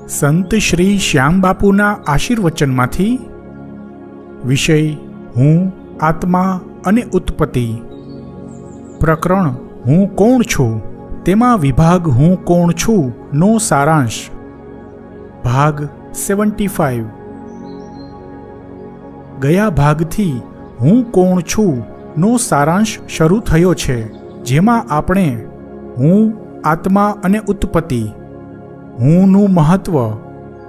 સંત શ્રી શ્યામબાપુના આશીર્વચનમાંથી વિષય હું, આત્મા અને ઉત્પત્તિ. પ્રકરણ હું કોણ છું તેમાં વિભાગ હું કોણ છું નો સારાંશ. ભાગ 75. ગયા ભાગથી હું કોણ છું નો સારાંશ શરૂ થયો છે, જેમાં આપણે હું, આત્મા અને ઉત્પત્તિ, હુંનું મહત્વ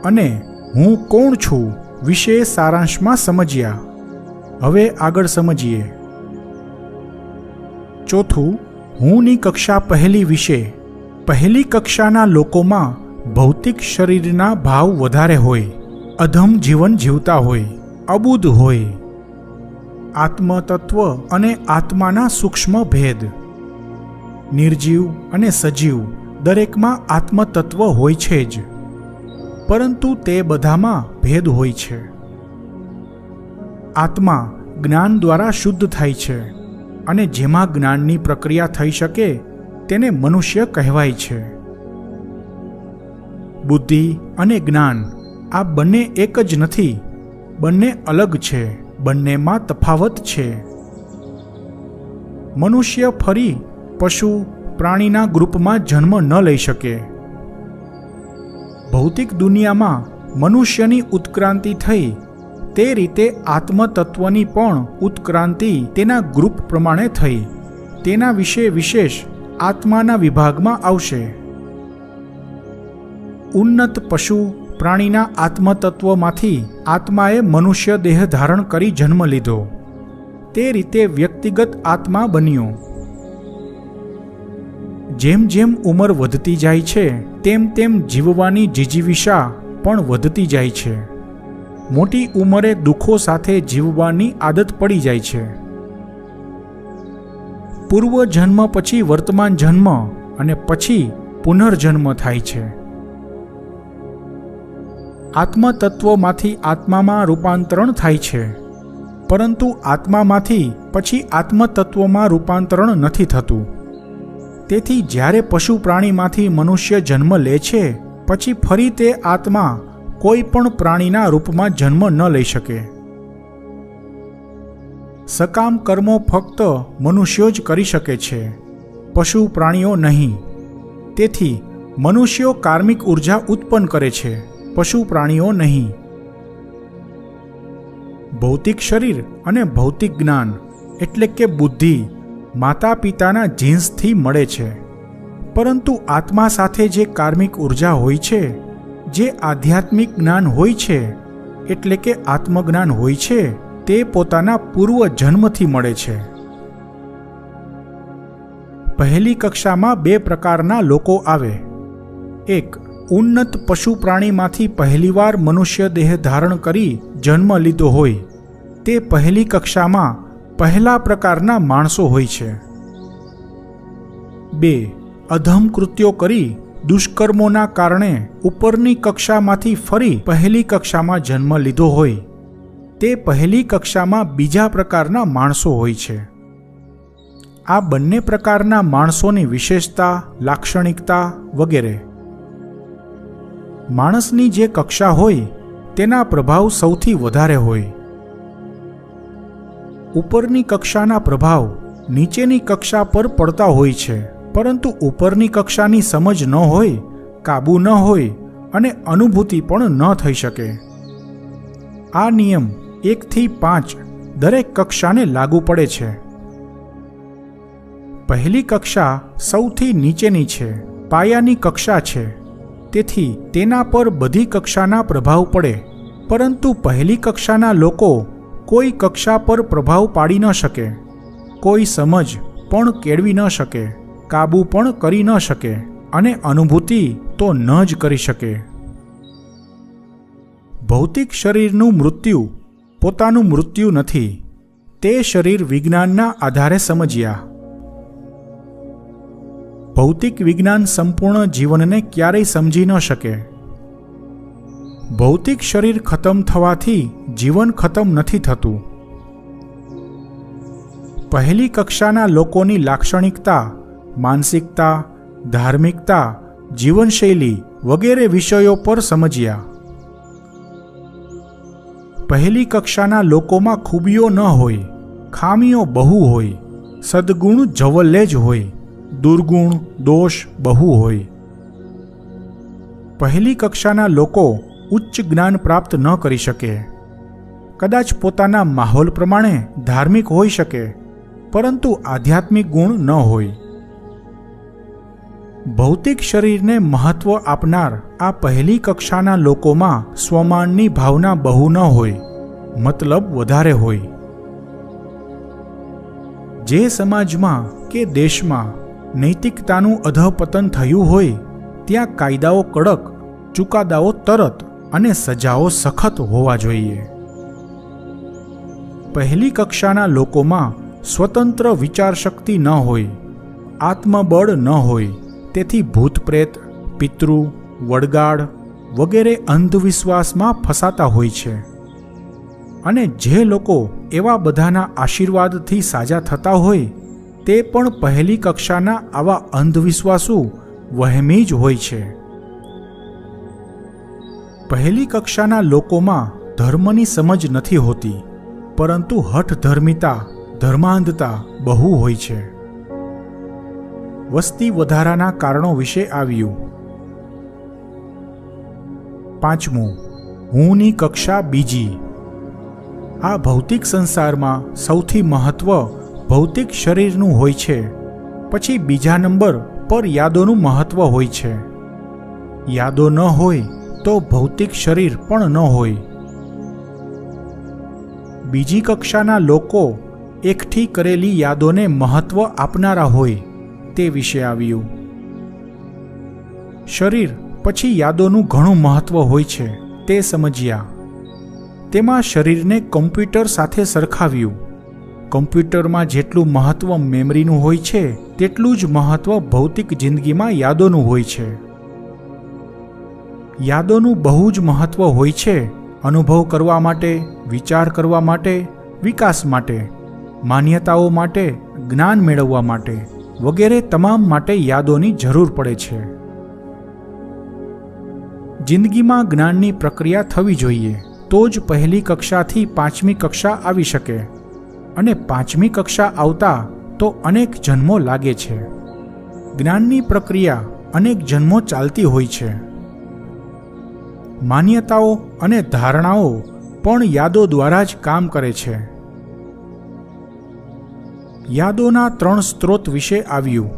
અને હું કોણ છું વિશે સારાંશમાં સમજ્યા. હવે આગળ સમજીએ. ચોથું, હુંની કક્ષા પહેલી વિશે. પહેલી કક્ષાના લોકોમાં ભૌતિક શરીરના ભાવ વધારે હોય, અધમ જીવન જીવતા હોય, અબુદ્ધ હોય. આત્મતત્વ અને આત્માના સૂક્ષ્મ ભેદ. નિર્જીવ અને સજીવ દરેકમાં આત્મતત્વ હોય છે જ, પરંતુ તે બધામાં ભેદ હોય છે. આત્મા જ્ઞાન દ્વારા શુદ્ધ થાય છે, અને જેમાં જ્ઞાનની પ્રક્રિયા થઈ શકે તેને મનુષ્ય કહેવાય છે. બુદ્ધિ અને જ્ઞાન આ બંને એક જ નથી, બંને અલગ છે, બંનેમાં તફાવત છે. મનુષ્ય ફરી પશુ પ્રાણીના ગ્રુપમાં જન્મ ન લઈ શકે. ભૌતિક દુનિયામાં મનુષ્યની ઉત્ક્રાંતિ થઈ તે રીતે આત્મતત્વની પણ ઉત્ક્રાંતિ તેના ગ્રુપ પ્રમાણે થઈ. તેના વિશે વિશેષ આત્માના વિભાગમાં આવશે. ઉન્નત પશુ પ્રાણીના આત્મતત્વમાંથી આત્માએ મનુષ્ય દેહ ધારણ કરી જન્મ લીધો. તે રીતે વ્યક્તિગત આત્મા બન્યો. જેમ જેમ ઉંમર વધતી જાય છે તેમ તેમ જીવવાની જીજીવિષા પણ વધતી જાય છે. મોટી ઉંમરે દુઃખો સાથે જીવવાની આદત પડી જાય છે. પૂર્વ જન્મ પછી વર્તમાન જન્મ અને પછી પુનર્જન્મ થાય છે. આત્મતત્વમાંથી આત્મામાં રૂપાંતરણ થાય છે, પરંતુ આત્મામાંથી પછી આત્મતત્વમાં રૂપાંતરણ નથી થતું. તેથી જ્યારે પશુ પ્રાણીમાંથી મનુષ્ય જન્મ લે છે પછી ફરી તે આત્મા કોઈ પણ પ્રાણીના રૂપમાં જન્મ ન લઈ શકે. સકામ કર્મો ફક્ત મનુષ્યો જ કરી શકે છે, પશુ પ્રાણીઓ નહીં. તેથી મનુષ્યો કાર્મિક ઉર્જા ઉત્પન્ન કરે છે, પશુ પ્રાણીઓ નહીં. ભૌતિક શરીર અને ભૌતિક જ્ઞાન એટલે કે બુદ્ધિ માતા પિતાના જીન્સથી મળે છે, પરંતુ આત્મા સાથે જે કાર્મિક ઉર્જા હોય છે, જે આધ્યાત્મિક જ્ઞાન હોય છે એટલે કે આત્મજ્ઞાન હોય છે, તે પોતાના પૂર્વ જન્મથી મળે છે. પહેલી કક્ષામાં બે પ્રકારના લોકો આવે. એક, ઉન્નત પશુ પ્રાણીમાંથી પહેલીવાર મનુષ્ય દેહ ધારણ કરી જન્મ લીધો હોય, તે પહેલી કક્ષામાં પહેલા પ્રકારના માણસો હોય છે. બે, અધમ કૃત્યો કરી દુષ્કર્મોના કારણે ઉપરની કક્ષામાંથી ફરી પહેલી કક્ષામાં જન્મ લીધો હોય, તે પહેલી કક્ષામાં બીજા પ્રકારના માણસો હોય છે. આ બંને પ્રકારના માણસોની વિશેષતા, લાક્ષણિકતા વગેરે. માણસની જે કક્ષા હોય તેના પ્રભાવ સૌથી વધારે હોય. ઉપરની કક્ષાના પ્રભાવ નીચેની કક્ષા પર પડતા હોય છે, પરંતુ ઉપરની કક્ષાની સમજ ન હોય, કાબૂ ન હોય અને અનુભૂતિ પણ ન થઈ શકે. આ નિયમ 1 થી 5 દરેક કક્ષાને લાગુ પડે છે. પહેલી કક્ષા સૌથી નીચેની છે, પાયાની કક્ષા છે, તેથી તેના પર બધી કક્ષાના પ્રભાવ પડે, પરંતુ પહેલી કક્ષાના લોકો કોઈ કક્ષા પર પ્રભાવ પાડી ન શકે, કોઈ સમજ પણ કેળવી ન શકે, કાબૂ પણ કરી ન શકે અને અનુભૂતિ તો ન જ કરી શકે. ભૌતિક શરીરનું મૃત્યુ પોતાનું મૃત્યુ નથી, તે શરીર વિજ્ઞાનના આધારે સમજ્યા. ભૌતિક વિજ્ઞાન સંપૂર્ણ જીવનને ક્યારેય સમજી ન શકે. ભૌતિક શરીર ખતમ થવાથી જીવન ખતમ નથી થતું. પહેલી કક્ષાના લોકોની લાક્ષણિકતા, માનસિકતા, ધાર્મિકતા જીવનશૈલી વગેરે વિષયો પર સમજ્યા. પહેલી કક્ષાના લોકોમાં ખૂબીઓ ન હોય, ખામીઓ બહુ હોય, સદ્ગુણ જવલ્લે જ હોય, દુર્ગુણ દોષ બહુ હોય. પહેલી કક્ષાના લોકો ઉચ્ચ જ્ઞાન પ્રાપ્ત ન કરી શકે. કદાચ પોતાના માહોલ પ્રમાણે ધાર્મિક હોઈ શકે, પરંતુ આધ્યાત્મિક ગુણ ન હોય. ભૌતિક શરીરને મહત્વ આપનાર આ પહેલી કક્ષાના લોકોમાં સ્વમાનની ભાવના બહુ ન હોય, મતલબ વધારે હોય. જે સમાજમાં કે દેશમાં નૈતિકતાનું અધઃપતન થયું હોય, ત્યાં કાયદાઓ કડક, ચુકાદાઓ તરત અને સજાઓ સખત હોવા જોઈએ. પહેલી કક્ષાના લોકોમાં સ્વતંત્ર વિચારશક્તિ ન હોય, આત્મબળ ન હોય, તેથી ભૂત પ્રેત, પિતૃ, વડગાડ વગેરે અંધવિશ્વાસમાં ફસાતા હોય છે. અને જે લોકો એવા બધાના આશીર્વાદથી સાજા થતા હોય, તે પણ પહેલી કક્ષાના આવા અંધવિશ્વાસુ વહેમી જ હોય છે. પહેલી કક્ષાના લોકોમાં ધર્મની સમજ નથી હોતી, પરંતુ હઠધર્મિતા, ધર્માંધતા બહુ હોય છે. વસ્તી વધારાના કારણો વિશે આવ્યું. 5. હુંની કક્ષા બીજી. આ ભૌતિક સંસારમાં સૌથી મહત્વ ભૌતિક શરીરનું હોય છે. પછી બીજા નંબર પર યાદોનું મહત્વ હોય છે. યાદો ન હોય તો ભૌતિક શરીર પણ ન હોય. બીજી કક્ષાના લોકો એકઠી કરેલી યાદોને મહત્વ આપનારા હોય તે વિશે આવ્યું. શરીર પછી યાદોનું ઘણું મહત્વ હોય છે તે સમજ્યા. તેમાં શરીરને કમ્પ્યુટર સાથે સરખાવ્યું. કમ્પ્યુટરમાં જેટલું મહત્વ મેમરીનું હોય છે, તેટલું જ મહત્વ ભૌતિક જિંદગીમાં યાદોનું હોય છે. યાદોનું બહુ જ મહત્વ હોય છે અનુભવ કરવા માટે, વિચાર કરવા માટે, વિકાસ માટે, માન્યતાઓ માટે, જ્ઞાન મેળવવા માટે વગેરે તમામ માટે યાદોની જરૂર પડે છે. જિંદગીમાં જ્ઞાનની પ્રક્રિયા થવી જોઈએ, તો જ પહેલી કક્ષાથી 5મી કક્ષા આવી શકે, અને 5મી કક્ષા આવતા તો અનેક જન્મો લાગે છે. જ્ઞાનની પ્રક્રિયા અનેક જન્મો ચાલતી હોય છે. માન્યતાઓ અને ધારણાઓ પણ યાદો દ્વારા જ કામ કરે છે. યાદોના 3 સ્ત્રોત વિશે આવ્યું.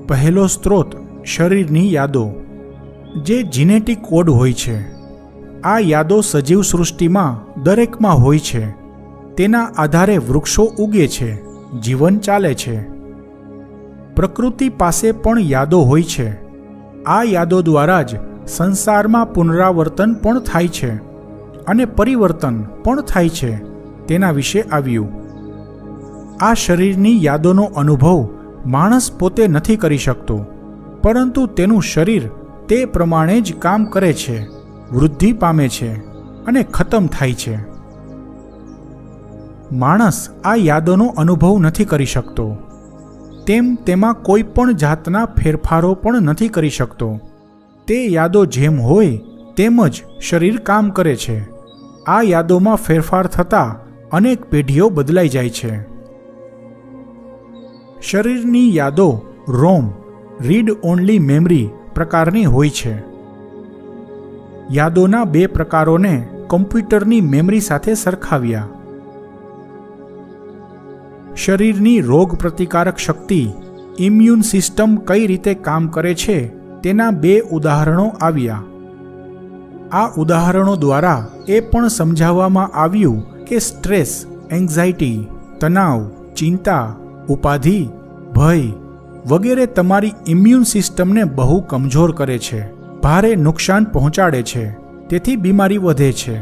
પહેલો સ્ત્રોત શરીરની યાદો, જે જીનેટિક કોડ હોય છે. આ યાદો સજીવ સૃષ્ટિમાં દરેકમાં હોય છે. તેના આધારે વૃક્ષો ઉગે છે, જીવન ચાલે છે. પ્રકૃતિ પાસે પણ યાદો હોય છે. આ યાદો દ્વારા જ સંસારમાં પુનરાવર્તન પણ થાય છે અને પરિવર્તન પણ થાય છે. તેના વિશે આવ્યું. આ શરીરની યાદોનો અનુભવ માણસ પોતે નથી કરી શકતો, પરંતુ તેનું શરીર તે પ્રમાણે જ કામ કરે છે, વૃદ્ધિ પામે છે અને ખતમ થાય છે. માણસ આ યાદોનો અનુભવ નથી કરી શકતો, તેમ તેમાં કોઈ પણ જાતના ફેરફારો પણ નથી કરી શકતો. તે યાદો જેમ હોય તેમ જ શરીર કામ કરે છે. આ યાદોમાં ફેરફાર થતાં અનેક પેઢીઓ બદલાઈ જાય છે. શરીરની યાદો રોમ, રીડ ઓનલી મેમરી પ્રકારની હોય છે. યાદોના 2 પ્રકારોને કમ્પ્યુટરની મેમરી સાથે સરખાવ્યા. શરીરની રોગ પ્રતિકારક શક્તિ, ઇમ્યુન સિસ્ટમ કઈ રીતે કામ કરે છે તેના 2 ઉદાહરણો આવ્યા. આ ઉદાહરણો દ્વારા એ પણ સમજાવવામાં આવ્યું કે સ્ટ્રેસ, એન્ઝાઇટી, તણાવ, ચિંતા, ઉપાધિ, ભય વગેરે તમારી ઇમ્યુન સિસ્ટમને બહુ કમજોર કરે છે, ભારે નુકસાન પહોંચાડે છે, તેથી બીમારી વધે છે.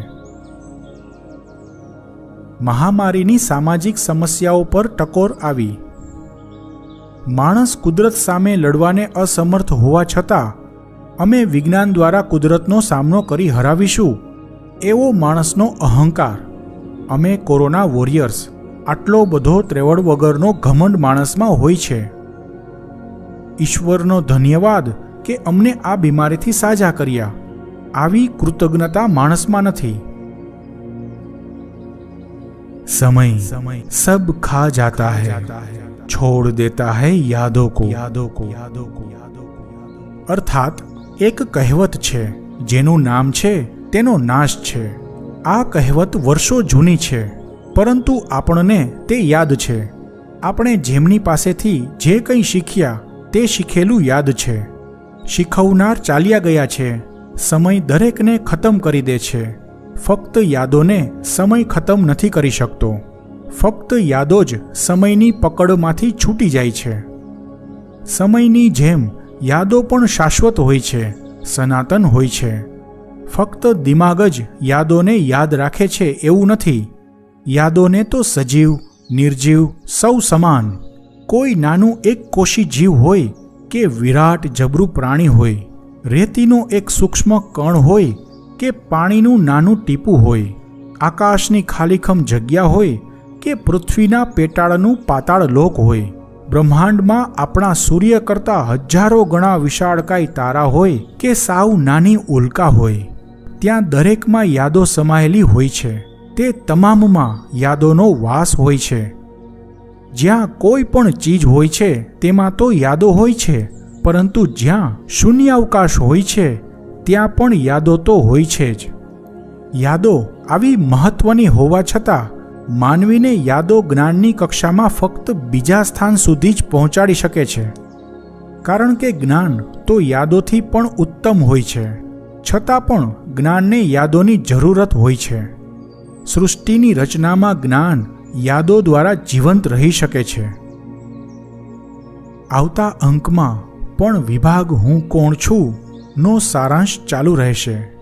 મહામારીની સામાજિક સમસ્યાઓ પર ટકોર આવી. માણસ કુદરત સામે લડવાને અસમર્થ હોવા છતાં અમે વિજ્ઞાન દ્વારા કુદરતનો સામનો કરી હરાવીશું, એવો માણસનો અહંકાર. અમે કોરોના વોરિયર્સ, આટલો બધો ત્રેવડ વગરનો ઘમંડ માણસમાં હોય છે. ઈશ્વરનો ધન્યવાદ કે અમને આ બીમારીથી સાજા કર્યા. આવી કૃતજ્ઞતા માણસમાં નથી. समय सब खा जाता है, छोड़ देता है यादों को. અર્થાત એક કહેવત છે, જેનું નામ છે તેનો નાશ છે. આ કહેવત વર્ષો જૂની છે, પરંતુ આપણને તે યાદ છે. આપણે જેમની પાસેથી જે કંઈ શીખ્યા તે શીખેલું યાદ છે. શીખવનાર ચાલ્યા ગયા છે. સમય દરેકને ખતમ કરી દે છે. ફક્ત યાદોને સમય ખતમ નથી કરી શકતો. ફક્ત યાદો જ સમયની પકડમાંથી છૂટી જાય છે. સમયની જેમ યાદો પણ શાશ્વત હોય છે, સનાતન હોય છે. ફક્ત દિમાગ જ યાદોને યાદ રાખે છે એવું નથી. યાદોને તો સજીવ, નિર્જીવ સૌ સમાન. કોઈ નાનું એક કોશી જીવ હોય કે વિરાટ જબરું પ્રાણી હોય, રેતીનો એક સૂક્ષ્મ કણ હોય કે પાણીનું નાનું ટીપું હોય, આકાશની ખાલીખમ જગ્યા હોય કે પૃથ્વીના પેટાળનું પાતાળ લોક હોય, બ્રહ્માંડમાં આપણા સૂર્ય કરતાં હજારો ગણા વિશાળકાય તારા હોય કે સાવ નાની ઉલ્કા હોય, ત્યાં દરેકમાં યાદો સમાયેલી હોય છે. તે તમામમાં યાદોનો વાસ હોય છે. જ્યાં કોઈ પણ ચીજ હોય છે તેમાં તો યાદો હોય છે, પરંતુ જ્યાં શૂન્યાવકાશ હોય છે ત્યાં પણ યાદો તો હોય છે જ. યાદો આવી મહત્વની હોવા છતાં માનવીને યાદો જ્ઞાનની કક્ષામાં ફક્ત બીજા સ્થાન સુધી જ પહોંચાડી શકે છે. કારણ કે જ્ઞાન તો યાદોથી પણ ઉત્તમ હોય છે. છતાં પણ જ્ઞાનને યાદોની જરૂરત હોય છે. સૃષ્ટિની રચનામાં જ્ઞાન યાદો દ્વારા જીવંત રહી શકે છે. આવતા અંકમાં પણ વિભાગ હું કોણ છું નો સારાંશ ચાલુ રહેશે.